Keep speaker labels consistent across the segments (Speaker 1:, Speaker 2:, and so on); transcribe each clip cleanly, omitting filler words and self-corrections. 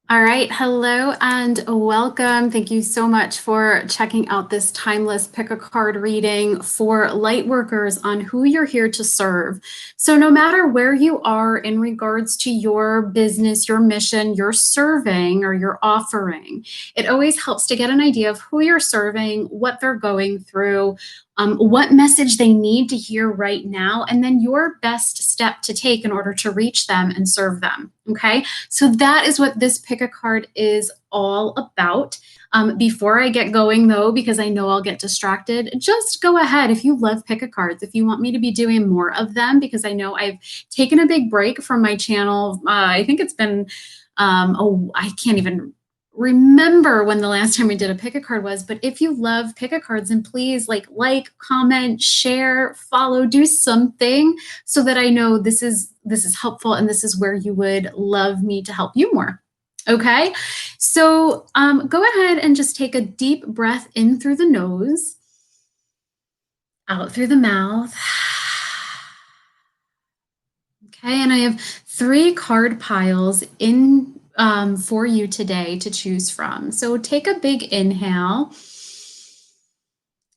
Speaker 1: All right, hello and welcome. Thank you so much for checking out this timeless pick a card reading for light workers on who you're here to serve. So no matter where you are in regards to your business, your mission, your serving or your offering, it always helps to get an idea of who you're serving, what they're going through, what message they need to hear right now, and then your best step to take in order to reach them and serve them. Okay, so that is what this pick a card is all about. Before I get going though, because I know I'll get distracted, just go ahead if you love pick a cards, if you want me to be doing more of them, because I know I've taken a big break from my channel. I think it's been, I can't even remember when the last time we did a pick a card was, but if you love pick a cards, then please like, comment, share, follow, do something so that I know this is helpful and this is where you would love me to help you more. Okay, so go ahead and just take a deep breath in through the nose, out through the mouth. Okay, and I have 3 card piles in for you today to choose from. So take a big inhale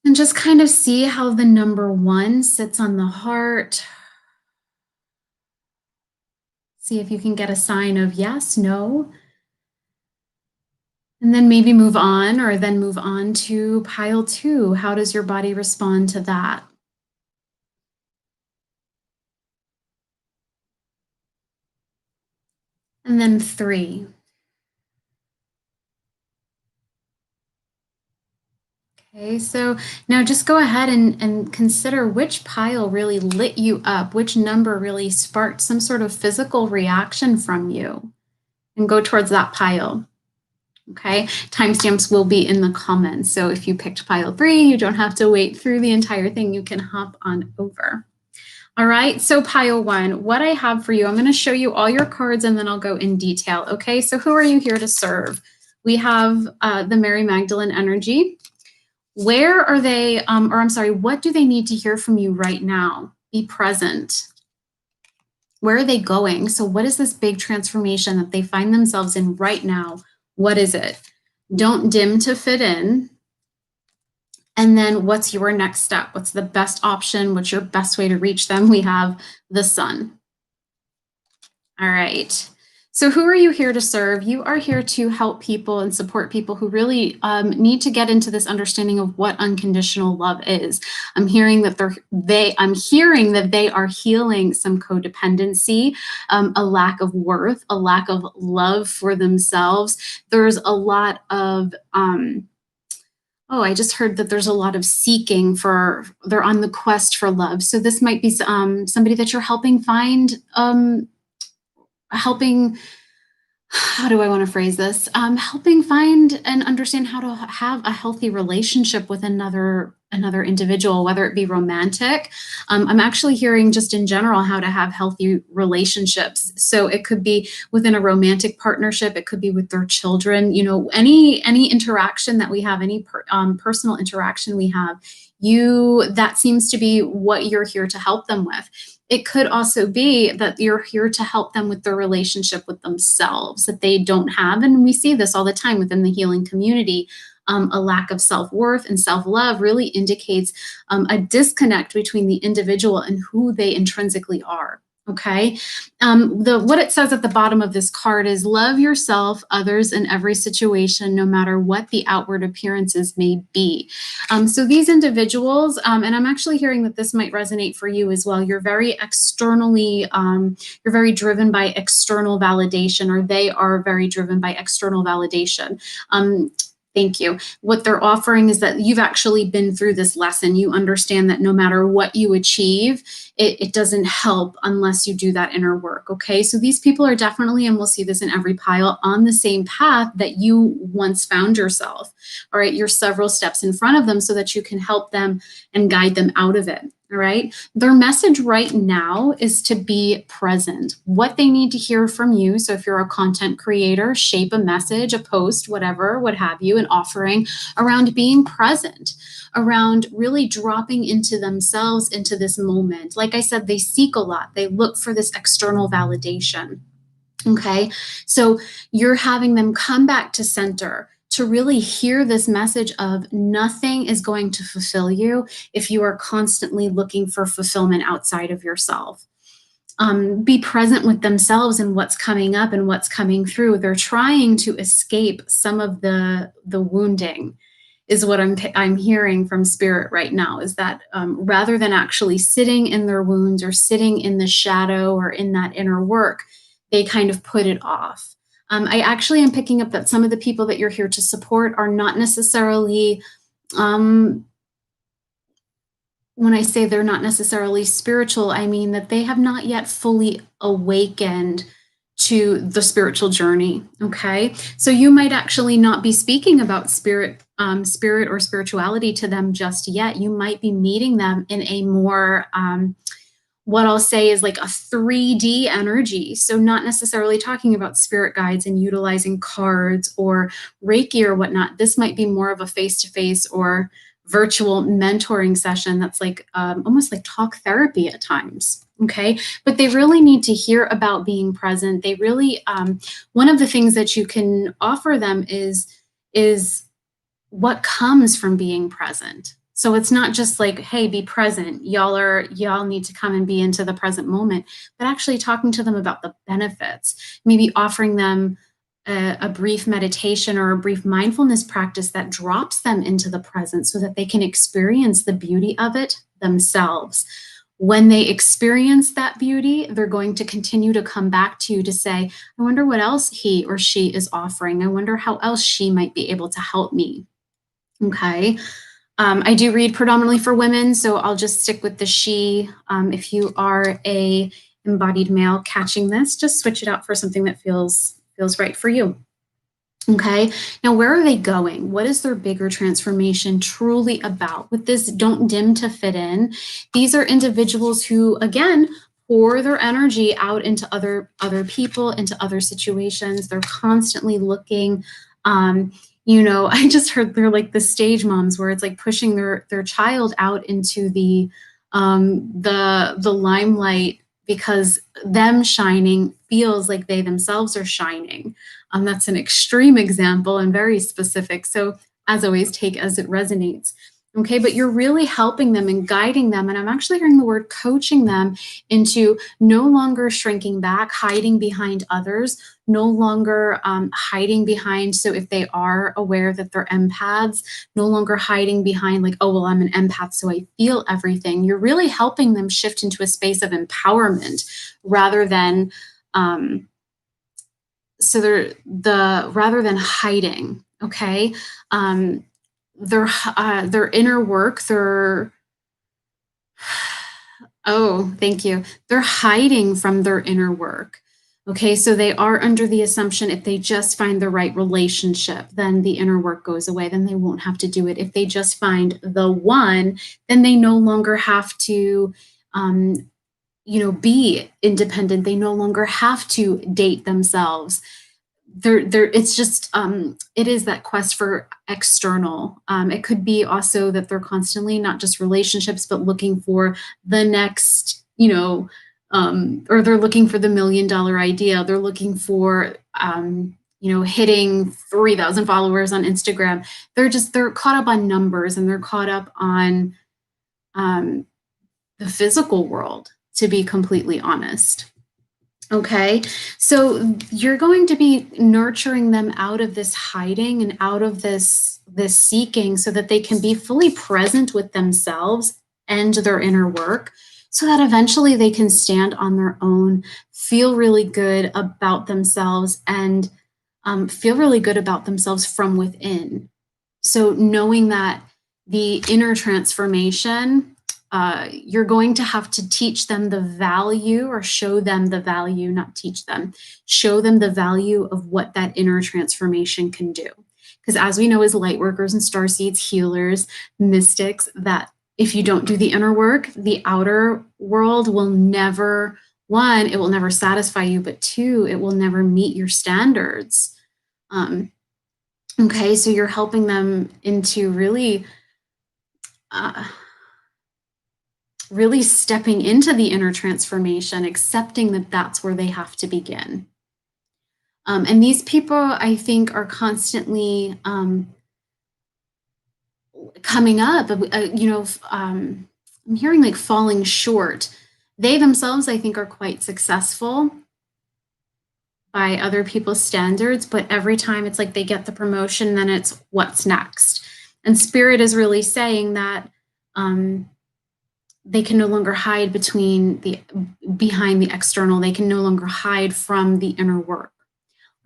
Speaker 1: and just kind of see how the number 1 sits on the heart. See if you can get a sign of yes, no. And then maybe move on, or then move on to pile 2. How does your body respond to that? And then 3. Okay, so now just go ahead and consider which pile really lit you up, which number really sparked some sort of physical reaction from you, and go towards that pile. Okay, timestamps will be in the comments. So if you picked pile 3, you don't have to wait through the entire thing. You can hop on over. All right, so pile 1, what I have for you, I'm going to show you all your cards and then I'll go in detail. Okay, so who are you here to serve? We have the Mary Magdalene energy. Where are they, what do they need to hear from you right now? Be present. Where are they going? So what is this big transformation that they find themselves in right now? What is it? Don't dim to fit in. And then what's your next step? What's the best option? What's your best way to reach them? We have the sun. All right. So who are you here to serve? You are here to help people and support people who really need to get into this understanding of what unconditional love is. I'm hearing that they are healing some codependency, a lack of worth, a lack of love for themselves. There's a lot of I just heard that there's a lot of seeking they're on the quest for love. So this might be somebody that you're helping find, how do I want to phrase this? Helping find and understand how to have a healthy relationship with another individual, whether it be romantic. I'm actually hearing just in general how to have healthy relationships. So it could be within a romantic partnership. It could be with their children. You know, any interaction that we have, any personal interaction we have, that seems to be what you're here to help them with. It could also be that you're here to help them with their relationship with themselves that they don't have. And we see this all the time within the healing community. A lack of self-worth and self-love really indicates a disconnect between the individual and who they intrinsically are. Okay. What it says at the bottom of this card is love yourself, others, in every situation, no matter what the outward appearances may be. So these individuals, and I'm actually hearing that this might resonate for you as well. You're very externally, you're very driven by external validation, or they are very driven by external validation. Thank you. What they're offering is that you've actually been through this lesson. You understand that no matter what you achieve, it doesn't help unless you do that inner work. Okay, so these people are definitely, and we'll see this in every pile, on the same path that you once found yourself. All right, you're several steps in front of them so that you can help them and guide them out of it. All right. Their message right now is to be present. What they need to hear from you. So if you're a content creator, shape a message, a post, whatever, what have you, an offering around being present, around really dropping into themselves, into this moment. Like I said, they seek a lot. They look for this external validation. Okay, so you're having them come back to center to really hear this message of nothing is going to fulfill you if you are constantly looking for fulfillment outside of yourself. Be present with themselves and what's coming up and what's coming through. They're trying to escape some of the wounding, is what I'm hearing from spirit right now. Is that rather than actually sitting in their wounds or sitting in the shadow or in that inner work, they kind of put it off. I actually am picking up that some of the people that you're here to support are not necessarily um, when I say they're not necessarily spiritual, I mean that they have not yet fully awakened to the spiritual journey. Okay, so you might actually not be speaking about spirit or spirituality to them just yet. You might be meeting them in a more what I'll say is like a 3D energy. So, not necessarily talking about spirit guides and utilizing cards or Reiki or whatnot. This might be more of a face to face or virtual mentoring session that's like almost like talk therapy at times. Okay. But they really need to hear about being present. They really, one of the things that you can offer them is what comes from being present. So it's not just like, hey, be present. Y'all need to come and be into the present moment, but actually talking to them about the benefits, maybe offering them a brief meditation or a brief mindfulness practice that drops them into the present so that they can experience the beauty of it themselves. When they experience that beauty, they're going to continue to come back to you to say, I wonder what else he or she is offering. I wonder how else she might be able to help me. Okay. I do read predominantly for women, so I'll just stick with the she. If you are a embodied male catching this, just switch it out for something that feels right for you. Okay. Now, where are they going? What is their bigger transformation truly about? With this, don't dim to fit in. These are individuals who, again, pour their energy out into other people, into other situations. They're constantly looking. I just heard they're like the stage moms where it's like pushing their child out into the limelight because them shining feels like they themselves are shining. That's an extreme example and very specific. So, as always, take as it resonates. Okay, but you're really helping them and guiding them. And I'm actually hearing the word coaching them into no longer shrinking back, hiding behind others, no longer hiding behind. So, if they are aware that they're empaths, no longer hiding behind, like, oh, well, I'm an empath, so I feel everything. You're really helping them shift into a space of empowerment rather than. Rather than hiding, okay, their inner work, oh, thank you, they're hiding from their inner work. Okay, so they are under the assumption if they just find the right relationship, then the inner work goes away, then they won't have to do it. If they just find the one, then they no longer have to be independent. They no longer have to date themselves. It's just it is that quest for external. It could be also that they're constantly not just relationships but looking for the next, or they're looking for the $1 million idea. They're looking for hitting 3,000 followers on Instagram. They're caught up on numbers, and they're caught up on the physical world, to be completely honest. Okay, so you're going to be nurturing them out of this hiding and out of this seeking so that they can be fully present with themselves and their inner work so that eventually they can stand on their own, feel really good about themselves, and feel really good about themselves from within. So knowing that the inner transformation, you're going to have to teach them the value, or show them the value, not teach them, show them the value of what that inner transformation can do. Because as we know, as light workers and starseeds, healers, mystics, that if you don't do the inner work, the outer world will never, one, it will never satisfy you, but two, it will never meet your standards. Okay, so you're helping them into really stepping into the inner transformation, accepting that that's where they have to begin. And these people, I think, are constantly coming up. I'm hearing like falling short. They themselves, I think, are quite successful by other people's standards, but every time it's like they get the promotion, then it's what's next. And Spirit is really saying that um, they can no longer hide behind the external. They can no longer hide from the inner work.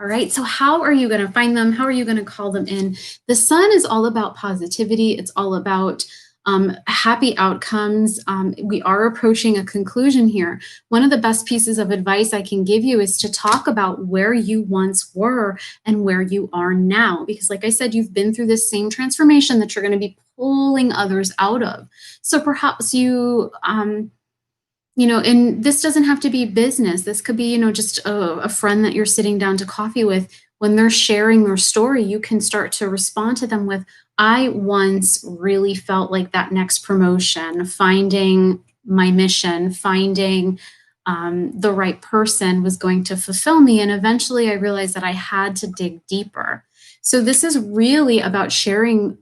Speaker 1: All right. So how are you going to find them? How are you going to call them in? The sun is all about positivity. It's all about happy outcomes. We are approaching a conclusion here. One of the best pieces of advice I can give you is to talk about where you once were and where you are now. Because like I said, you've been through this same transformation that you're going to be pulling others out of. So perhaps and this doesn't have to be business. This could be, just a friend that you're sitting down to coffee with. When they're sharing their story, you can start to respond to them with, I once really felt like that next promotion, finding my mission, finding the right person was going to fulfill me. And eventually I realized that I had to dig deeper. So this is really about sharing,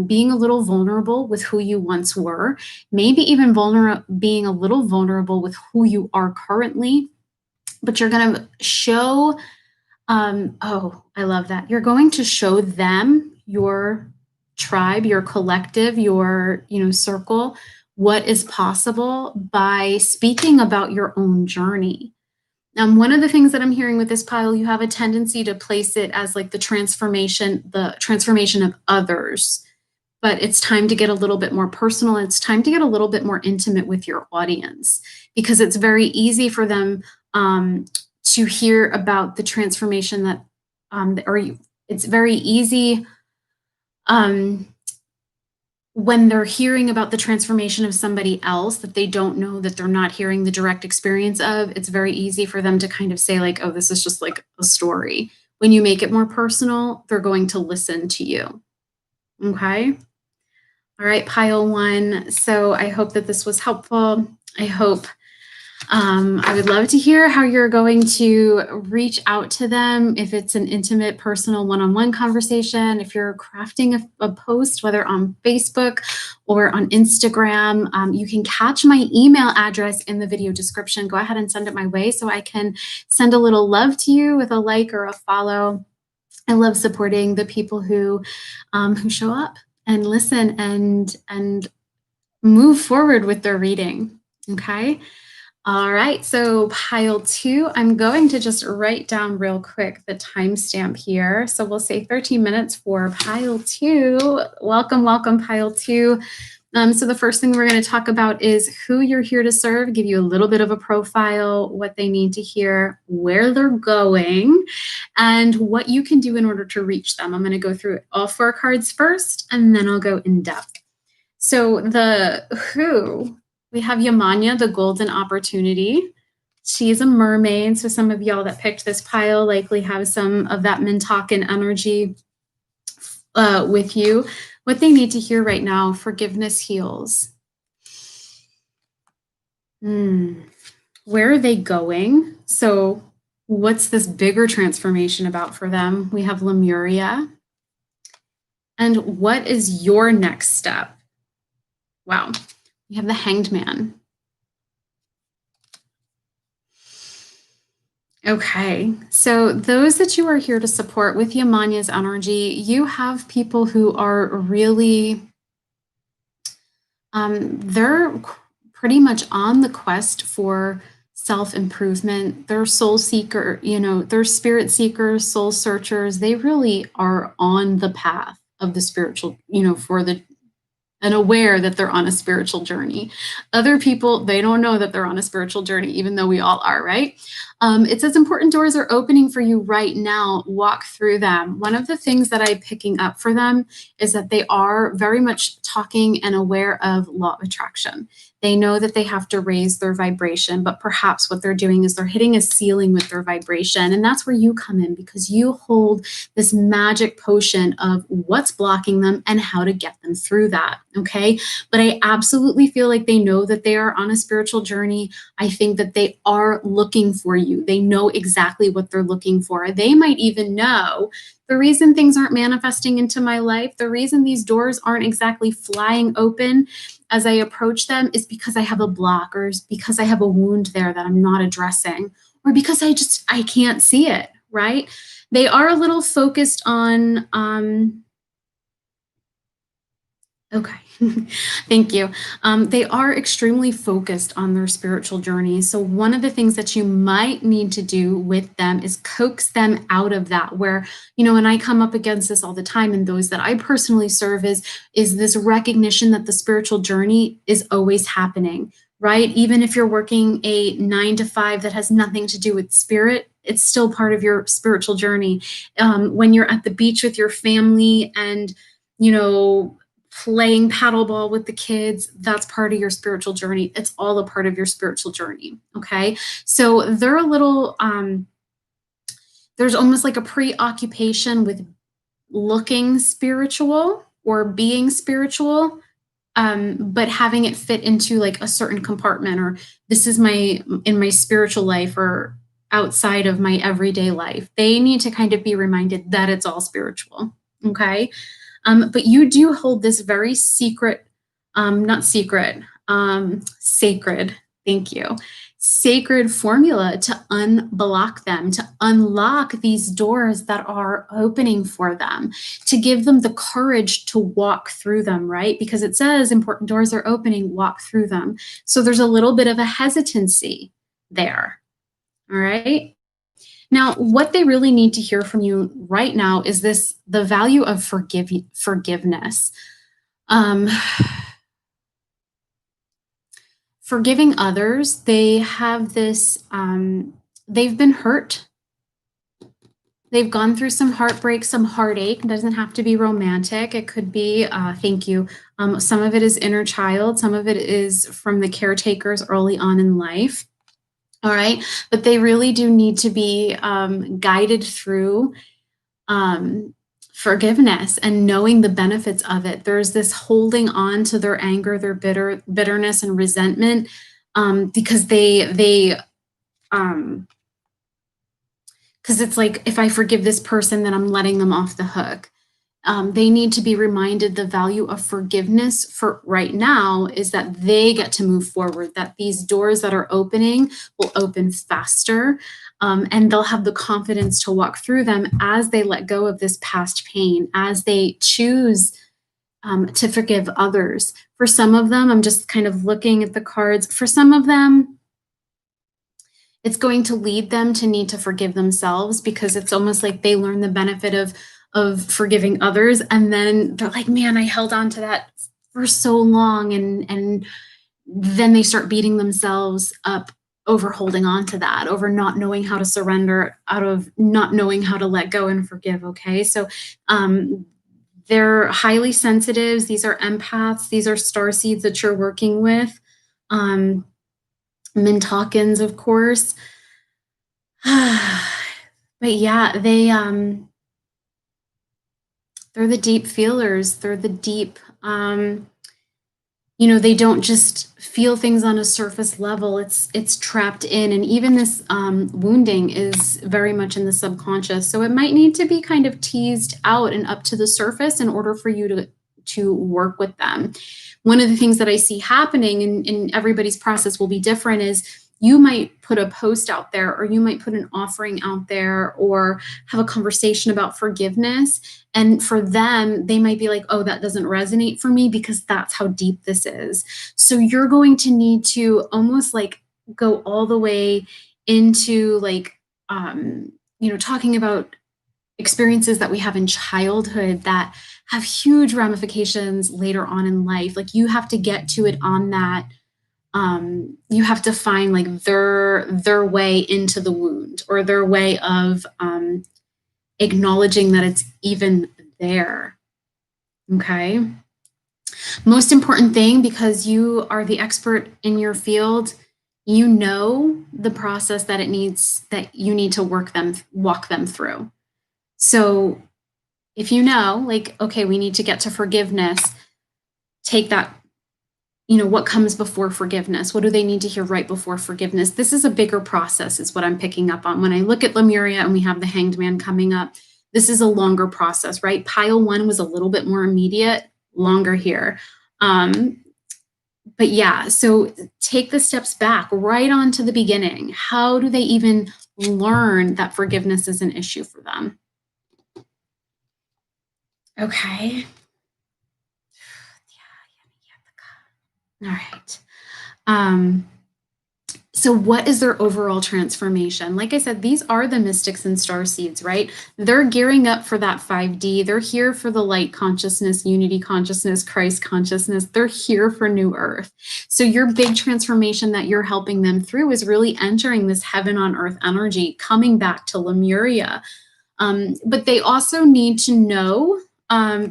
Speaker 1: being a little vulnerable with who you once were, maybe even being a little vulnerable with who you are currently, but you're going to show, oh, I love that. You're going to show them, your tribe, your collective, your, circle, what is possible by speaking about your own journey. One of the things that I'm hearing with this pile, you have a tendency to place it as like the transformation of others. But it's time to get a little bit more personal. It's time to get a little bit more intimate with your audience, because it's very easy for them to hear about the transformation that, it's very easy when they're hearing about the transformation of somebody else that they don't know, that they're not hearing the direct experience of. It's very easy for them to kind of say like, oh, this is just like a story. When you make it more personal, they're going to listen to you. Okay. All right, pile one. So I hope that this was helpful. I hope I would love to hear how you're going to reach out to them. If it's an intimate, personal, one-on-one conversation, if you're crafting a post, whether on Facebook or on Instagram, you can catch my email address in the video description. Go ahead and send it my way so I can send a little love to you with a like or a follow. I love supporting the people who show up and listen and move forward with their reading. Okay. All right. So pile two, I'm going to just write down real quick the timestamp here. So we'll say 13 minutes for pile two. Welcome, welcome, pile two. So the first thing we're going to talk about is who you're here to serve, give you a little bit of a profile, what they need to hear, where they're going, and what you can do in order to reach them. I'm going to go through all four cards first, and then I'll go in depth. So the who, we have Yamanya, the golden opportunity. She's a mermaid. So some of y'all that picked this pile likely have some of that Mintakan energy with you. What they need to hear right now, forgiveness heals. Where are they going? So what's this bigger transformation about for them? We have Lemuria. And what is your next step? Wow. We have the Hanged Man. Okay, so those that you are here to support with Yamanya's energy, you have people who are really, they're pretty much on the quest for self-improvement. They're soul seeker, they're spirit seekers, soul searchers. They really are on the path of the spiritual, and aware that they're on a spiritual journey. Other people, they don't know that they're on a spiritual journey, even though we all are, right? It says important doors are opening for you right now. Walk through them. One of the things that I'm picking up for them is that they are very much talking and aware of law of attraction. They know that they have to raise their vibration, but perhaps what they're doing is they're hitting a ceiling with their vibration. And that's where you come in, because you hold this magic potion of what's blocking them and how to get them through that. Okay. But I absolutely feel like they know that they are on a spiritual journey. I think that they are looking for you. you. They know exactly what they're looking for. They might even know the reason things aren't manifesting into my life, the reason these doors aren't exactly flying open as I approach them is because I have a block, or is because I have a wound there that I'm not addressing, or because I can't see it, right? They are a little focused on okay. Thank you. They are extremely focused on their spiritual journey. So, one of the things that you might need to do with them is coax them out of that. Where, and I come up against this all the time, and those that I personally serve is this recognition that the spiritual journey is always happening, right? Even if you're working a 9 to 5 that has nothing to do with spirit, it's still part of your spiritual journey. When you're at the beach with your family and, you know, playing paddleball with the kids, that's part of your spiritual journey. It's all a part of your spiritual journey. Okay. So they're a little, there's almost like a preoccupation with looking spiritual or being spiritual, but having it fit into like a certain compartment, or this is in my spiritual life or outside of my everyday life. They need to kind of be reminded that it's all spiritual. Okay. But you do hold this very secret, not secret, sacred, thank you, sacred formula to unblock them, to unlock these doors that are opening for them, to give them the courage to walk through them, right? Because it says important doors are opening, walk through them. So there's a little bit of a hesitancy there, all right? Now, what they really need to hear from you right now is the value of forgiveness. Um, Forgiving others, they have this, they've been hurt. They've gone through some heartbreak, some heartache. It doesn't have to be romantic. It could be, thank you. Some of it is inner child, some of it is from the caretakers early on in life. All right. But they really do need to be guided through forgiveness and knowing the benefits of it. There's this holding on to their anger, their bitterness and resentment, because because it's like, if I forgive this person, then I'm letting them off the hook. They need to be reminded the value of forgiveness for right now is that they get to move forward, that these doors that are opening will open faster, and they'll have the confidence to walk through them as they let go of this past pain, as they choose to forgive others. For some of them, I'm just kind of looking at the cards. For some of them, it's going to lead them to need to forgive themselves, because it's almost like they learn the benefit of forgiving others, and then they're like, man, I held on to that for so long, and then they start beating themselves up over holding on to that, over not knowing how to surrender, out of not knowing how to let go and forgive. Okay. So they're highly sensitives. These are empaths. These are star seeds that you're working with. Mintakins, of course. But yeah, they're the deep feelers. They're the deep, they don't just feel things on a surface level. It's trapped in, and even this wounding is very much in the subconscious. So it might need to be kind of teased out and up to the surface in order for you to work with them. One of the things that I see happening, in everybody's process will be different, is you might put a post out there, or you might put an offering out there, or have a conversation about forgiveness. And for them, they might be like, oh, that doesn't resonate for me, because that's how deep this is. So you're going to need to almost like go all the way into like, talking about experiences that we have in childhood that have huge ramifications later on in life. Like, you have to get to it on that. You have to find like their way into the wound, or their way of acknowledging that it's even there. Okay. Most important thing, because you are the expert in your field, you know the process that you need to walk them through. So if you know, like, okay, we need to get to forgiveness, take that, what comes before forgiveness? What do they need to hear right before forgiveness? This is a bigger process, is what I'm picking up on. When I look at Lemuria and we have the Hanged Man coming up, this is a longer process, right? Pile 1 was a little bit more immediate, longer here. But yeah, so take the steps back right on to the beginning. How do they even learn that forgiveness is an issue for them? Okay. All right. So what is their overall transformation? Like I said, these are the mystics and star seeds, right? They're gearing up for that 5D. They're here for the light consciousness, unity consciousness, Christ consciousness. They're here for new earth. So your big transformation that you're helping them through is really entering this heaven on earth energy, coming back to Lemuria. But they also need to know,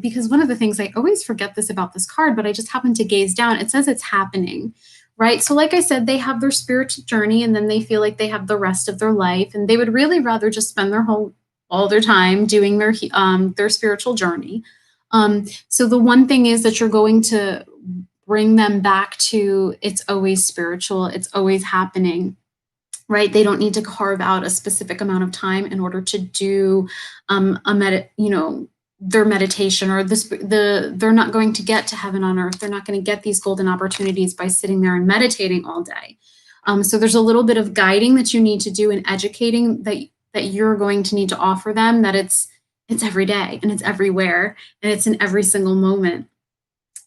Speaker 1: because one of the things, I always forget this about this card, but I just happened to gaze down. It says it's happening. Right. So like I said, they have their spiritual journey and then they feel like they have the rest of their life and they would really rather just spend all their time doing their spiritual journey. So the one thing is that you're going to bring them back to, it's always spiritual. It's always happening. Right. They don't need to carve out a specific amount of time in order to do their meditation, or they're not going to get to heaven on earth. They're not going to get these golden opportunities by sitting there and meditating all day. So there's a little bit of guiding that you need to do and educating that you're going to need to offer them, that it's every day and it's everywhere and it's in every single moment.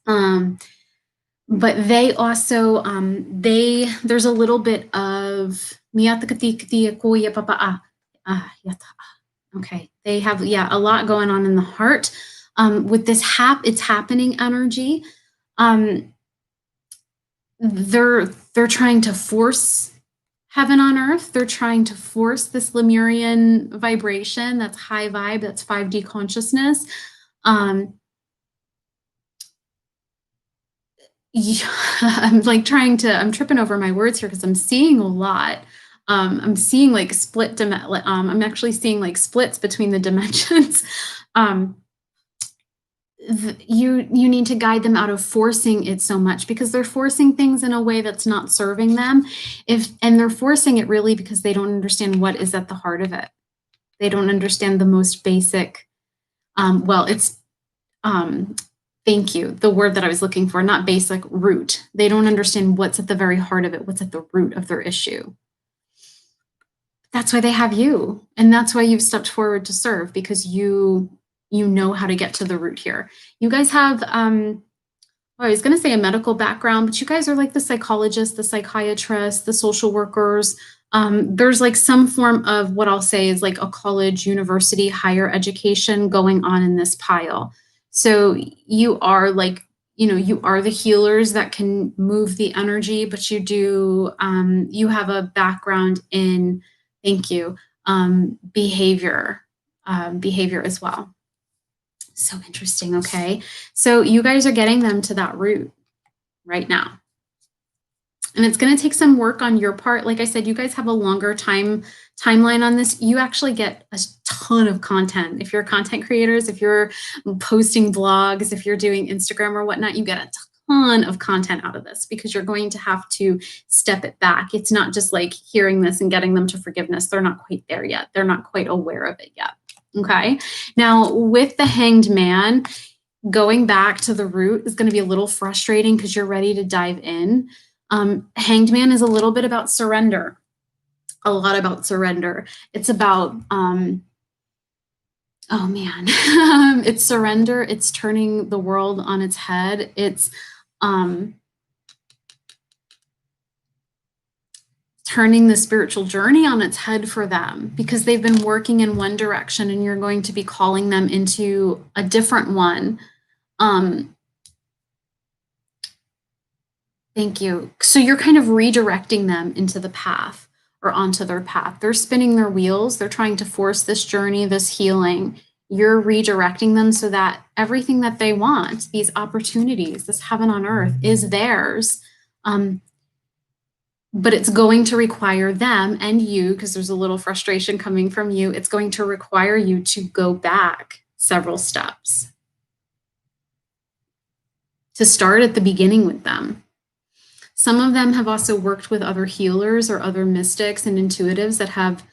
Speaker 1: But they also, there's a little bit of, okay, they have, a lot going on in the heart. With this it's happening energy. They're trying to force heaven on earth. They're trying to force this Lemurian vibration. That's high vibe. That's 5D consciousness. I'm tripping over my words here because I'm seeing a lot. I'm seeing like I'm actually seeing like splits between the dimensions. You need to guide them out of forcing it so much, because they're forcing things in a way that's not serving them. And they're forcing it really because they don't understand what is at the heart of it. They don't understand the most basic, thank you. The word that I was looking for, not basic, root. They don't understand what's at the very heart of it, what's at the root of their issue. That's why they have you. And that's why you've stepped forward to serve, because you know how to get to the root here. You guys have, I was going to say a medical background, but you guys are like the psychologists, the psychiatrists, the social workers. There's like some form of what I'll say is like a college, university, higher education going on in this pile. So you are like, you are the healers that can move the energy, but you do, you have a background in, thank you, behavior as well. So interesting. Okay. So you guys are getting them to that root right now. And it's going to take some work on your part. Like I said, you guys have a longer timeline on this. You actually get a ton of content. If you're content creators, if you're posting blogs, if you're doing Instagram or whatnot, you get a ton of content out of this, because you're going to have to step it back. It's not just like hearing this and getting them to forgiveness. They're not quite there yet. They're not quite aware of it yet. Okay. Now with the Hanged Man, going back to the root is going to be a little frustrating because you're ready to dive in. Hanged Man is a little bit about surrender, a lot about surrender. It's about, it's surrender. It's turning the world on its head. It's turning the spiritual journey on its head for them, because they've been working in one direction and you're going to be calling them into a different one. Thank you. So you're kind of redirecting them into the path, or onto their path. They're spinning their wheels. They're trying to force this journey, this healing. You're redirecting them so that everything that they want, these opportunities, this heaven on earth, is theirs. But it's going to require them and you, because there's a little frustration coming from you. It's going to require you to go back several steps, to start at the beginning with them. Some of them have also worked with other healers or other mystics and intuitives that have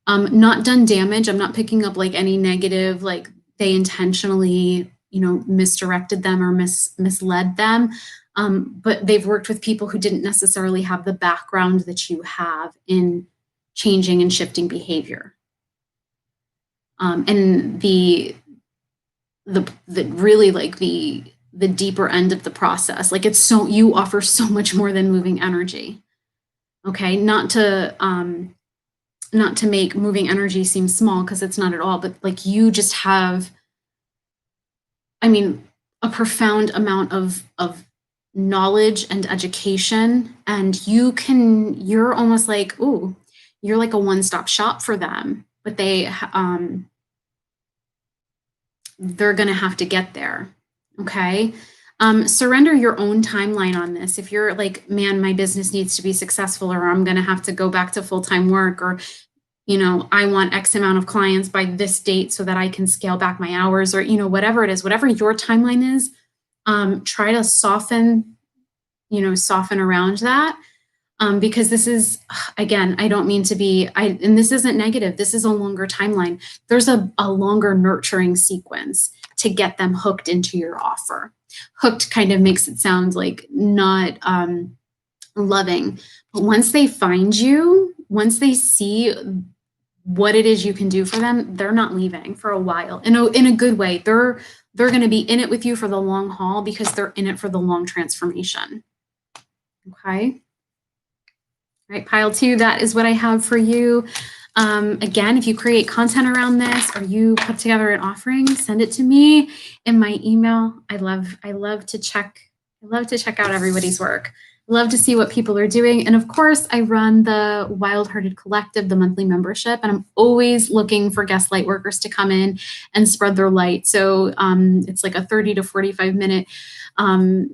Speaker 1: not done damage. I'm not picking up like any negative, like they intentionally, misdirected them or misled them. But they've worked with people who didn't necessarily have the background that you have in changing and shifting behavior. And the really like the deeper end of the process, like you offer so much more than moving energy. Okay, not to make moving energy seem small, because it's not at all, but like you just have, a profound amount of knowledge and education, and you're almost like, ooh, you're like a one-stop shop for them, but they're going to have to get there. Okay. Surrender your own timeline on this. If you're like, man, my business needs to be successful, or I'm going to have to go back to full-time work, or, I want X amount of clients by this date so that I can scale back my hours, or, whatever it is, whatever your timeline is, try to soften around that. Because this is, again, I don't mean to be, and this isn't negative. This is a longer timeline. There's a longer nurturing sequence to get them hooked into your offer. Hooked kind of makes it sound like not loving. But once they find you, once they see what it is you can do for them, they're not leaving for a while. In a good way. They're going to be in it with you for the long haul, because they're in it for the long transformation. Okay. All right, pile 2, that is what I have for you. Again, if you create content around this, or you put together an offering, send it to me in my email. I love to check out everybody's work. Love to see what people are doing. And of course, I run the Wild Hearted Collective, the monthly membership, and I'm always looking for guest light workers to come in and spread their light. So it's like a 30 to 45 minute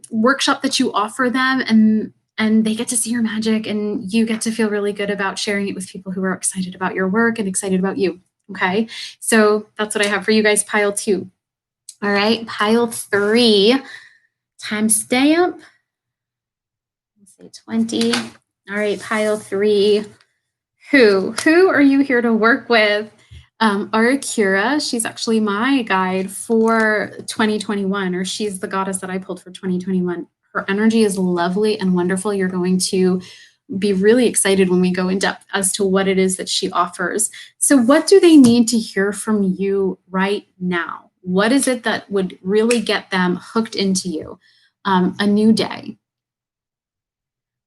Speaker 1: workshop that you offer them, and they get to see your magic, and you get to feel really good about sharing it with people who are excited about your work and excited about you. Okay. So that's what I have for you guys, pile 2. All right. Pile 3, timestamp. Let's say 20. All right. Pile 3. Who are you here to work with? Arakura, she's actually my guide for 2021, or she's the goddess that I pulled for 2021. Her energy is lovely and wonderful. You're going to be really excited when we go in depth as to what it is that she offers. So what do they need to hear from you right now? What is it that would really get them hooked into you? A new day.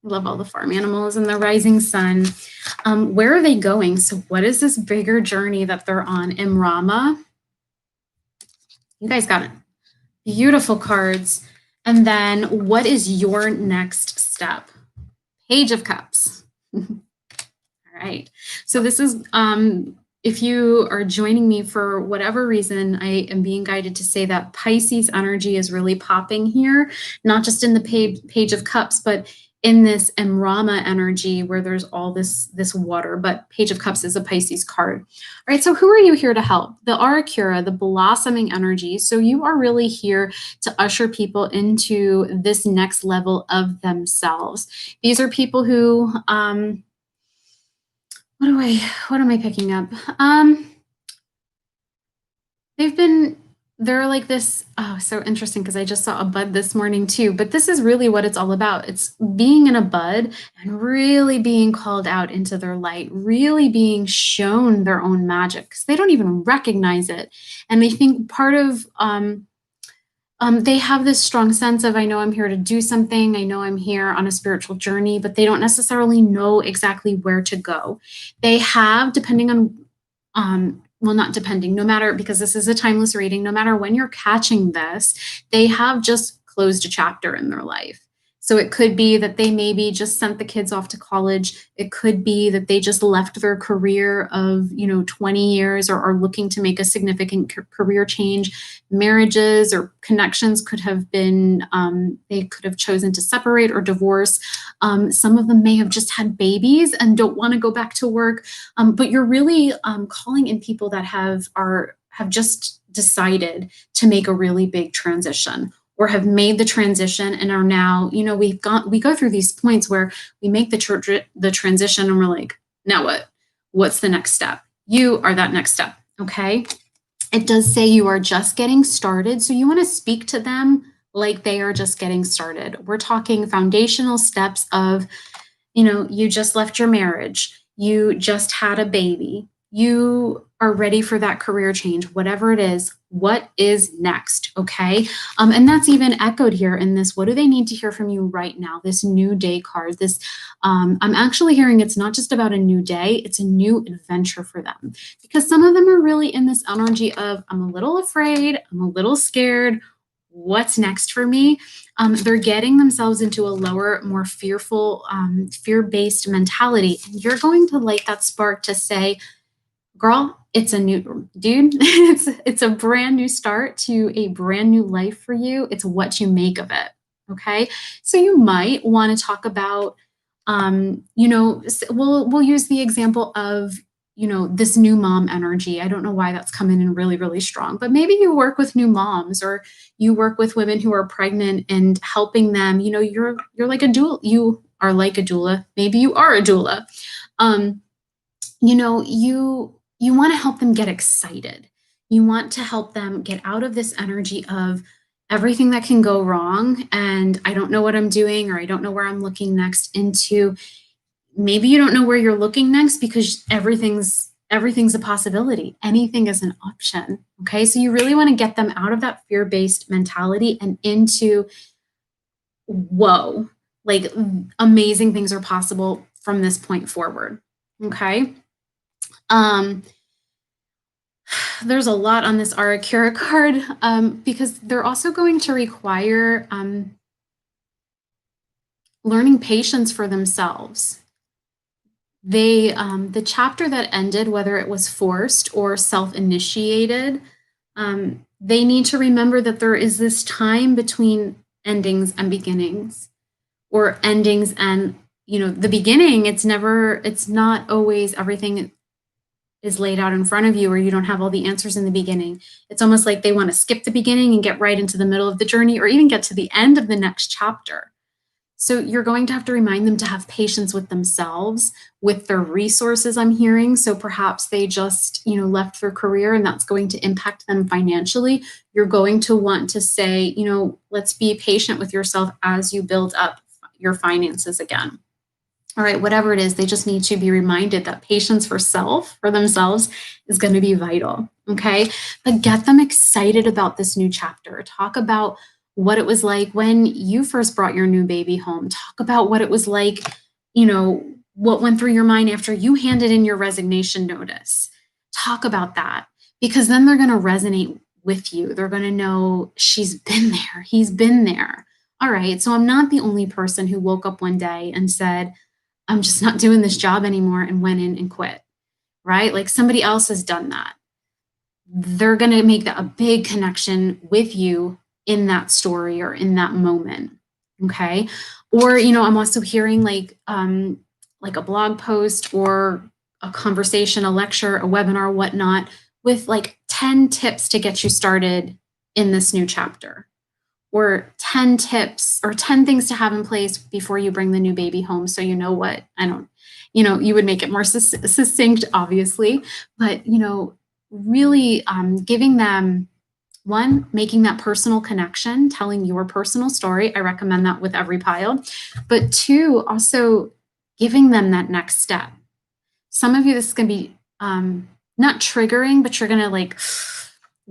Speaker 1: I love all the farm animals and the rising sun. Where are they going? So what is this bigger journey that they're on? Imrama. You guys got it. Beautiful cards. And then what is your next step? Page of Cups. All right. So this is, if you are joining me for whatever reason, I am being guided to say that Pisces energy is really popping here, not just in the Page of Cups, but in this Imrama energy where there's all this water, but Page of Cups is a Pisces card. All right, so who are you here to help? The Arakura, the blossoming energy. So you are really here to usher people into this next level of themselves. These are people who, what am I picking up? They're like this, oh, so interesting, because I just saw a bud this morning too, but this is really what it's all about. It's being in a bud and really being called out into their light, really being shown their own magic, because they don't even recognize it. And they think part of, they have this strong sense of, I know I'm here to do something. I know I'm here on a spiritual journey, but they don't necessarily know exactly where to go. They have, depending on, well, not depending, no matter, because this is a timeless reading, no matter when you're catching this, they have just closed a chapter in their life. So it could be that they maybe just sent the kids off to college. It could be that they just left their career of, 20 years, or are looking to make a significant career change. Marriages or connections could have been, they could have chosen to separate or divorce. Some of them may have just had babies and don't want to go back to work. But you're really calling in people that have just decided to make a really big transition. or have made the transition and are now, we go through these points where we make the transition and we're like, now what? What's the next step? You are that next step. Okay. It does say you are just getting started. So you want to speak to them like they are just getting started. We're talking foundational steps of, you just left your marriage, you just had a baby, you are ready for that career change, whatever it is. What is next? Okay. And that's even echoed here in this. What do they need to hear from you right now? This new day card, I'm actually hearing it's not just about a new day, it's a new adventure for them. Because some of them are really in this energy of, I'm a little afraid, I'm a little scared. What's next for me? They're getting themselves into a lower, more fearful, fear-based mentality. And you're going to light that spark to say, girl, it's a new dude. it's a brand new start to a brand new life for you. It's what you make of it. Okay. So you might want to talk about, we'll use the example of, this new mom energy. I don't know why that's coming in really, really strong, but maybe you work with new moms or you work with women who are pregnant and helping them. You're like a doula. You are like a doula. Maybe you are a doula. You want to help them get excited. You want to help them get out of this energy of everything that can go wrong and I don't know what I'm doing or I don't know where I'm looking next, into maybe you don't know where you're looking next because everything's a possibility. Anything is an option. Okay. So you really want to get them out of that fear-based mentality and into, whoa, like amazing things are possible from this point forward. Okay. There's a lot on this Arakira card because they're also going to require learning patience for themselves. The chapter that ended, whether it was forced or self-initiated, they need to remember that there is this time between endings and beginnings, or endings and, the beginning. It's not always everything is laid out in front of you, or you don't have all the answers in the beginning. It's almost like they want to skip the beginning and get right into the middle of the journey, or even get to the end of the next chapter. So you're going to have to remind them to have patience with themselves, with their resources, I'm hearing. So perhaps they just, left their career and that's going to impact them financially. You're going to want to say, let's be patient with yourself as you build up your finances again. All right, whatever it is, they just need to be reminded that patience for themselves is going to be vital. Okay. But get them excited about this new chapter. Talk about what it was like when you first brought your new baby home. Talk about what it was like, what went through your mind after you handed in your resignation notice. Talk about that, because then they're going to resonate with you. They're going to know she's been there. He's been there. All right. So I'm not the only person who woke up one day and said, I'm just not doing this job anymore, and went in and quit, right? Like somebody else has done that. They're going to make that a big connection with you in that story or in that moment. Okay. Or, I'm also hearing like a blog post or a conversation, a lecture, a webinar, whatnot, with like 10 tips to get you started in this new chapter, or 10 tips or 10 things to have in place before you bring the new baby home. So you would make it more succinct, obviously, but, really giving them, one, making that personal connection, telling your personal story. I recommend that with every pile. But two, also giving them that next step. Some of you, this is going to be not triggering, but you're going to like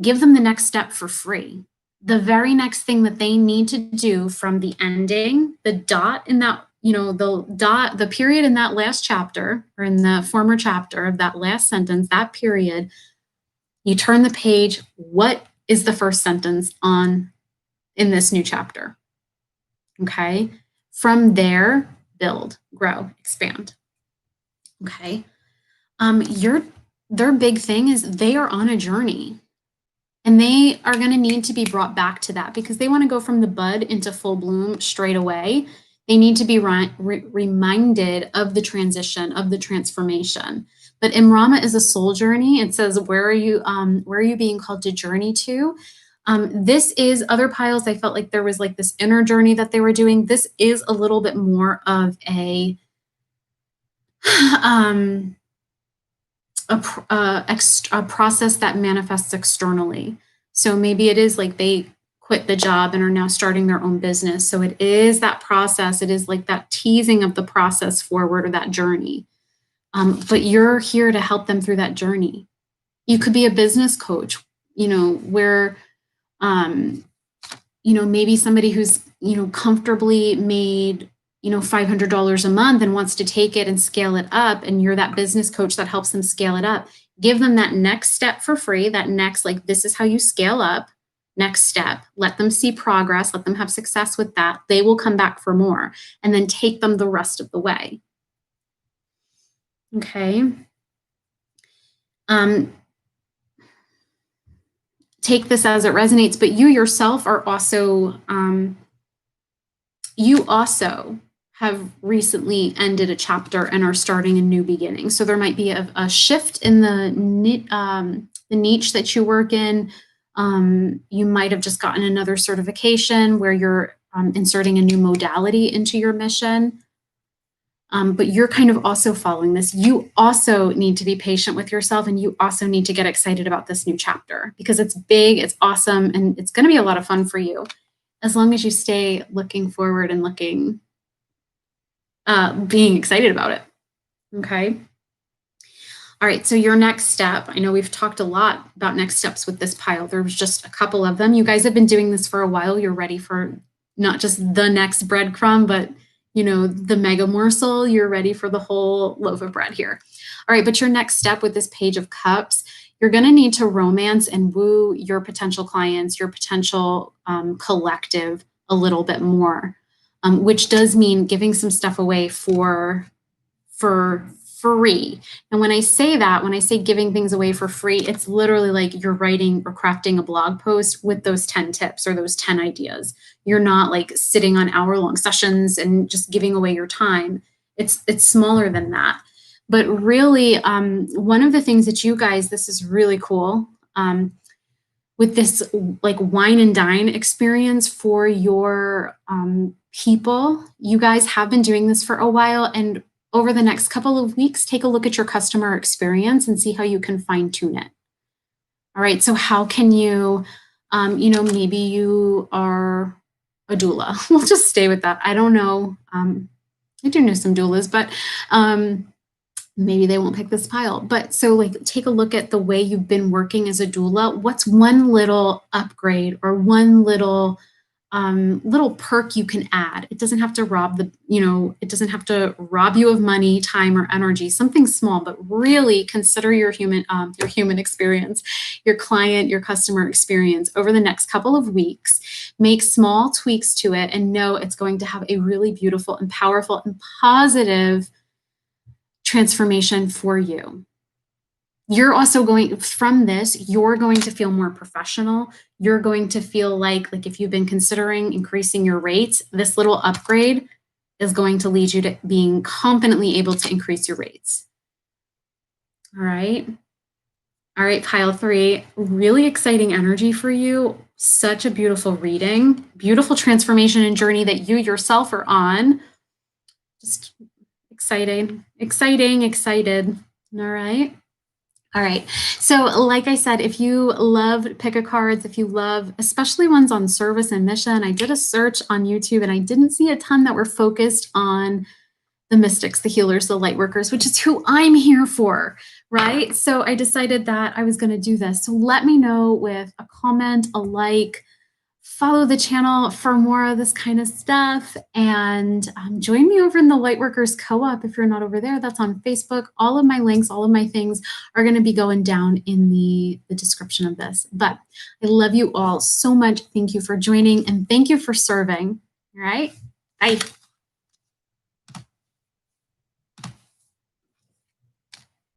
Speaker 1: give them the next step for free. The very next thing that they need to do from the ending, the dot in that, the period in that last chapter, or in the former chapter of that last sentence, that period, you turn the page. What is the first sentence in this new chapter? Okay. From there, build, grow, expand. Okay. Their big thing is they are on a journey. And they are going to need to be brought back to that, because they want to go from the bud into full bloom straight away. They need to be reminded of the transition, of the transformation. But Imrama is a soul journey. It says, where are you being called to journey to? This is other piles. I felt like there was like this inner journey that they were doing. This is a little bit more of a, um, a process that manifests externally. So maybe it is like they quit the job and are now starting their own business. So it is that process. It is like that teasing of the process forward or that journey. But you're here to help them through that journey. You could be a business coach, where, maybe somebody who's, comfortably made, $500 a month and wants to take it and scale it up. And you're that business coach that helps them scale it up. Give them that next step for free, that next, like, this is how you scale up. Next step, let them see progress, let them have success with that. They will come back for more and then take them the rest of the way. Okay. Take this as it resonates, but you yourself are also, you also have recently ended a chapter and are starting a new beginning. So there might be a shift in the niche that you work in. You might have just gotten another certification where you're inserting a new modality into your mission. But you're kind of also following this. You also need to be patient with yourself, and you also need to get excited about this new chapter because it's big, it's awesome, and it's going to be a lot of fun for you as long as you stay looking forward and being excited about it. Okay. All right, so your next step, I know we've talked a lot about next steps with this pile. There was just a couple of them. You guys have been doing this for a while. You're ready for not just the next breadcrumb, but the mega morsel. You're ready for the whole loaf of bread here. All right, but your next step with this Page of Cups, you're going to need to romance and woo your potential clients, your potential collective a little bit more, which does mean giving some stuff away for free. And when I say giving things away for free, it's literally like you're writing or crafting a blog post with those 10 tips or those 10 ideas. You're not like sitting on hour-long sessions and just giving away your time. It's smaller than that. But really, one of the things that you guys, this is really cool, with this like wine and dine experience for your people, you guys have been doing this for a while, and over the next couple of weeks, take a look at your customer experience and see how you can fine tune it. All right, so how can you, maybe you are a doula. We'll just stay with that. I don't know. I do know some doulas, but maybe they won't pick this pile. But so like take a look at the way you've been working as a doula. What's one little upgrade or one little perk you can add? It doesn't have to it doesn't have to rob you of money, time, or energy, something small, but really consider your human experience, your client, your customer experience over the next couple of weeks. Make small tweaks to it and know it's going to have a really beautiful and powerful and positive transformation for you. You're also going from this, you're going to feel more professional. You're going to feel like if you've been considering increasing your rates, this little upgrade is going to lead you to being confidently able to increase your rates. All right. All right, pile 3, really exciting energy for you. Such a beautiful reading, beautiful transformation and journey that you yourself are on. Just excited. All right. All right. So like I said, if you love pick-a-cards, if you love, especially ones on service and mission, I did a search on YouTube and I didn't see a ton that were focused on the mystics, the healers, the light workers, which is who I'm here for, right? So I decided that I was going to do this. So let me know with a comment, a like, follow the channel for more of this kind of stuff, and join me over in the Lightworkers Co-op if you're not over there. That's on Facebook. All of my links, all of my things are going to be going down in the description of this. But I love you all so much. Thank you for joining, and thank you for serving. All right. Bye.